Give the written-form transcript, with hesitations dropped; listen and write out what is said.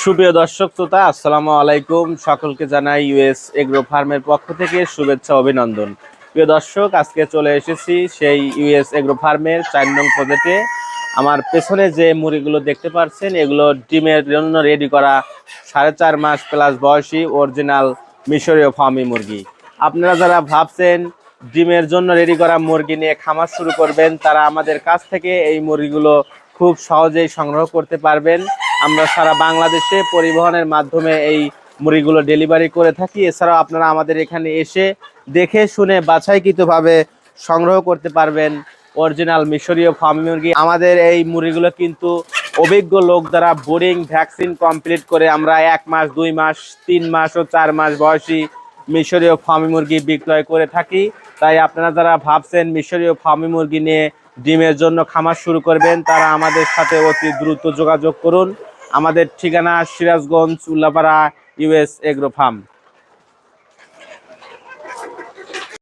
সুপ্রিয় দর্শক শ্রোতা, আসসালামু আলাইকুম। সকলকে জানাই ইউএস এগ্রো ফার্মের পক্ষ থেকে শুভেচ্ছা অভিনন্দন। প্রিয় দর্শক, আজকে চলে এসেছি সেই ইউএস এগ্রো ফার্মের 4 নং প্রজেক্টে। আমার পেছনে যে মুরগিগুলো দেখতে পাচ্ছেন, এগুলো ডিমের জন্য রেডি করা 4.5 মাস প্লাস বয়সী অরিজিনাল মিশরীয় ফার্মি মুরগি। আপনারা যারা ভাবছেন ডিমের জন্য রেডি করা মুরগি নিয়ে খামার শুরু করবেন, তারা আমাদের কাছ থেকে এই মুরগিগুলো খুব সহজেই সংগ্রহ করতে পারবেন। আমরা সারা বাংলাদেশে পরিবহনের মাধ্যমে এই মুরগিগুলো ডেলিভারি করে থাকি। এছাড়াও আপনারা আমাদের এখানে এসে দেখে শুনে বাছাইকৃতভাবে সংগ্রহ করতে পারবেন অরিজিনাল মিশরীয় ফার্মি মুরগি। আমাদের এই মুরগিগুলো কিন্তু অভিজ্ঞ লোক দ্বারা বোর্ডিং ভ্যাকসিন কমপ্লিট করে আমরা 1 মাস, 2 মাস, 3 মাস ও 4 মাস বয়সী মিশরীয় ফার্মি মুরগি বিক্রয় করে থাকি। তাই আপনারা যারা ভাবছেন মিশরীয় ফার্মি মুরগি নিয়ে ডিমের জন্য খামার শুরু করবেন, তারা আমাদের সাথে অতি দ্রুত যোগাযোগ করুন। আমাদের ঠিকানা Sirajganj, Ullapara, US agro farm.